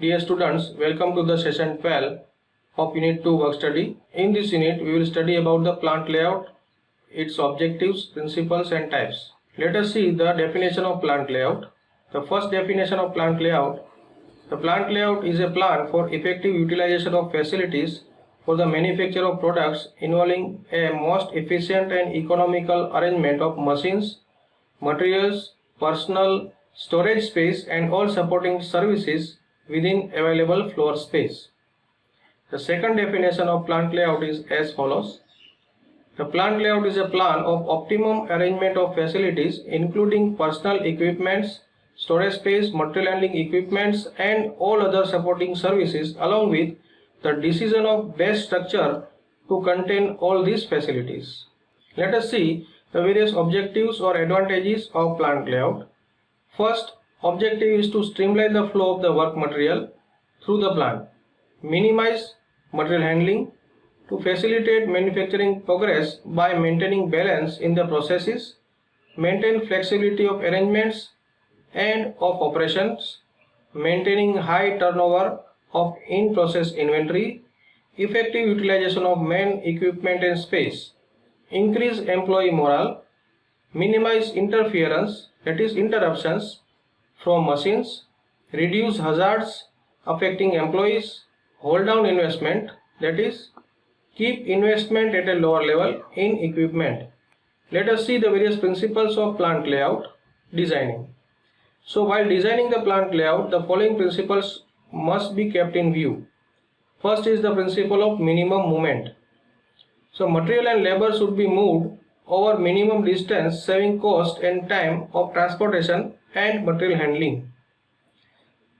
Dear students, welcome to the session 12 of Unit 2 work study. In this unit, we will study about the plant layout, its objectives, principles and types. Let us see the definition of plant layout. The first definition of plant layout. The plant layout is a plan for effective utilization of facilities for the manufacture of products involving a most efficient and economical arrangement of machines, materials, personnel, storage space and all supporting services within available floor space. The second definition of plant layout is as follows. The plant layout is a plan of optimum arrangement of facilities including personal equipments, storage space, material handling equipments and all other supporting services along with the decision of best structure to contain all these facilities. Let us see the various objectives or advantages of plant layout. First, objective is to streamline the flow of the work material through the plant, minimize material handling, to facilitate manufacturing progress by maintaining balance in the processes, maintain flexibility of arrangements and of operations, maintaining high turnover of in-process inventory, effective utilization of man, equipment and space, increase employee morale, minimize interference, that is interruptions from machines, reduce hazards affecting employees, hold down investment, that is keep investment at a lower level in equipment. Let us see the various principles of plant layout designing. So while designing the plant layout, the following principles must be kept in view. First is the principle of minimum movement. So material and labor should be moved over minimum distance, saving cost and time of transportation and material handling.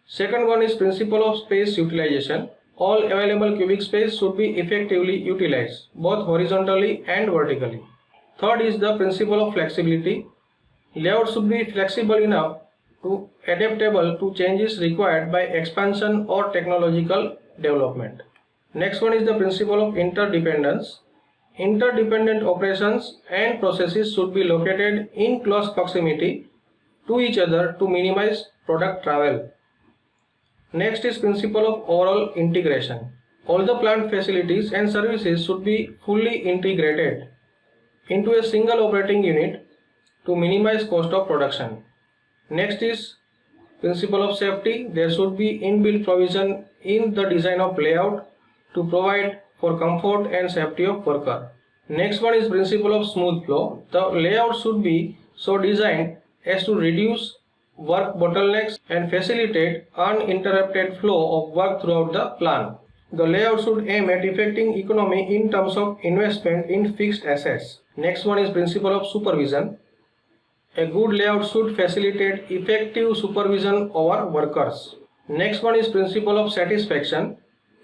Second one is principle of space utilization. All available cubic space should be effectively utilized, both horizontally and vertically. Third is the principle of flexibility. Layout should be flexible enough to adaptable to changes required by expansion or technological development. Next one is the principle of interdependence. Interdependent operations and processes should be located in close proximity to each other to minimize product travel. Next is principle of overall integration. All the plant facilities and services should be fully integrated into a single operating unit to minimize cost of production. Next is principle of safety. There should be inbuilt provision in the design of layout to provide for comfort and safety of worker. Next one is principle of smooth flow. The layout should be so designed as to reduce work bottlenecks and facilitate uninterrupted flow of work throughout the plant. The layout should aim at effecting economy in terms of investment in fixed assets. Next one is principle of supervision. A good layout should facilitate effective supervision over workers. Next one is principle of satisfaction.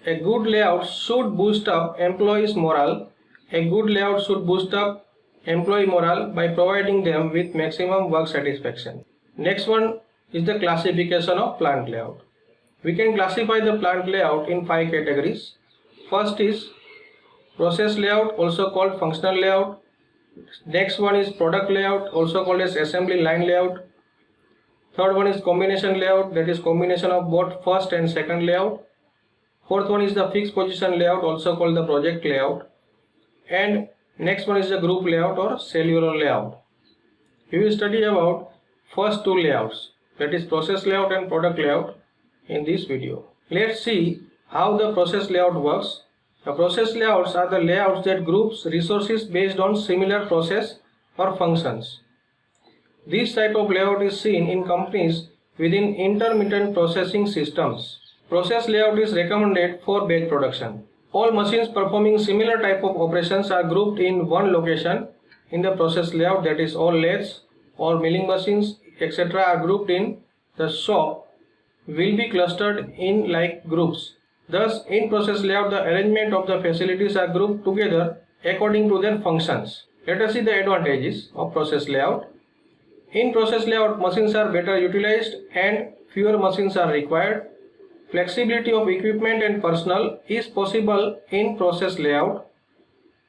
A good layout should boost up employees' morale. A good layout should boost up employee morale by providing them with maximum work satisfaction. Next one is the classification of plant layout. We can classify the plant layout in 5 categories. First is process layout, also called functional layout. Next one is product layout, also called as assembly line layout. Third one is combination layout, that is combination of both first and second layout. Fourth one is the fixed position layout, also called the project layout. And next one is the group layout or cellular layout. We will study about first two layouts, that is process layout and product layout, in this video. Let's see how the process layout works. The process layouts are the layouts that groups resources based on similar process or functions. This type of layout is seen in companies within intermittent processing systems. Process layout is recommended for batch production. All machines performing similar type of operations are grouped in one location in the process layout, that is all lathes, all milling machines, etc. are grouped in the shop will be clustered in like groups. Thus, in process layout, the arrangement of the facilities are grouped together according to their functions. Let us see the advantages of process layout. In process layout, machines are better utilized and fewer machines are required. Flexibility of equipment and personnel is possible in process layout.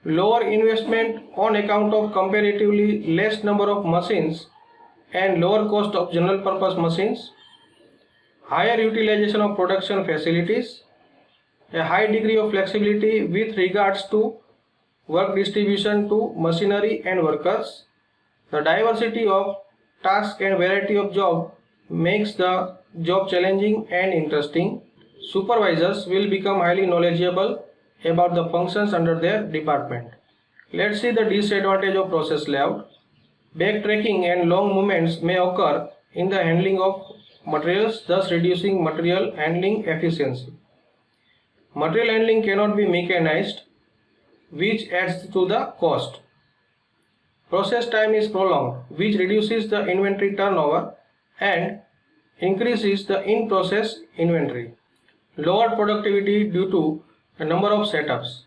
Lower investment on account of comparatively less number of machines and lower cost of general purpose machines. higher utilization of production facilities, a high degree of flexibility with regards to work distribution to machinery and workers. The diversity of tasks and variety of job makes the job challenging and interesting. Supervisors will become highly knowledgeable about the functions under their department. Let's see the disadvantage of process layout. Backtracking and long movements may occur in the handling of materials, thus reducing material handling efficiency. Material handling cannot be mechanized, which adds to the cost. Process time is prolonged, which reduces the inventory turnover and increases the in-process inventory. Lower productivity due to a number of setups.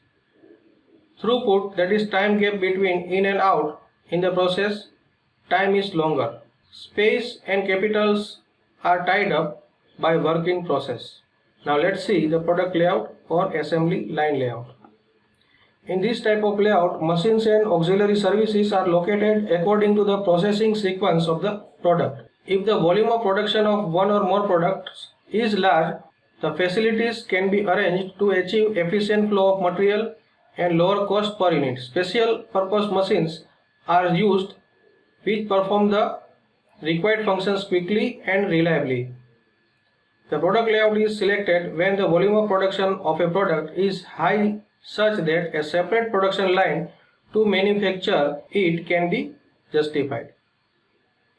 Throughput, that is time gap between in and out in the process, time is longer. Space and capitals are tied up by work in process. Now let's see the product layout or assembly line layout. In this type of layout, machines and auxiliary services are located according to the processing sequence of the product. If the volume of production of one or more products is large, the facilities can be arranged to achieve efficient flow of material and lower cost per unit. Special purpose machines are used which perform the required functions quickly and reliably. The product layout is selected when the volume of production of a product is high such that a separate production line to manufacture it can be justified.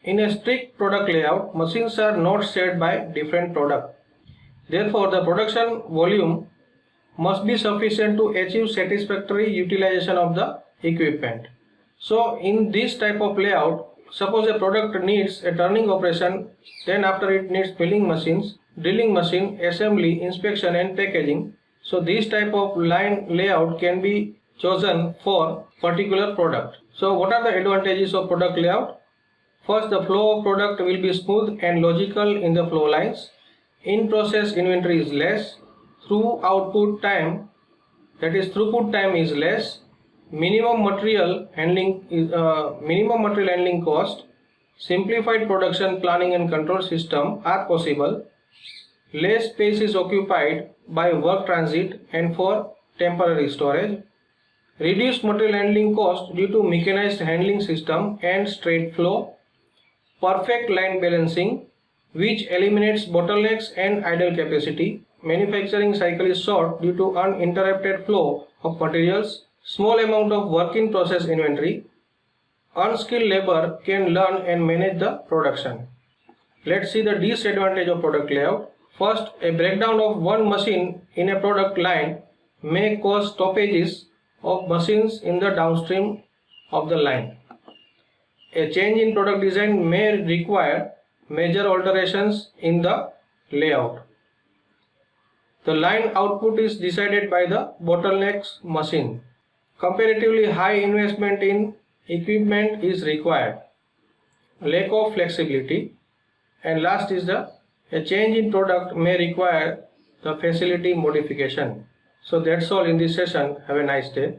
In a strict product layout, machines are not shared by different products. Therefore, the production volume must be sufficient to achieve satisfactory utilization of the equipment. So, in this type of layout, suppose a product needs a turning operation, then after it needs milling machines, drilling machine, assembly, inspection and packaging. So, this type of line layout can be chosen for particular product. So, what are the advantages of product layout? First, the flow of product will be smooth and logical in the flow lines. In-process inventory is less. Throughput time, that is throughput time is less. Minimum material handling cost. Simplified production planning and control system are possible. Less space is occupied by work transit and for temporary storage. Reduced material handling cost due to mechanized handling system and straight flow. Perfect line balancing, which eliminates bottlenecks and idle capacity. Manufacturing cycle is short due to uninterrupted flow of materials. Small amount of work in process inventory. Unskilled labor can learn and manage the production. Let's see the disadvantage of product layout. First, a breakdown of one machine in a product line may cause stoppages of machines in the downstream of the line. A change in product design may require major alterations in the layout. The line output is decided by the bottlenecks machine. Comparatively high investment in equipment is required. Lack of flexibility. And last is a change in product may require the facility modification. So that's all in this session. Have a nice day.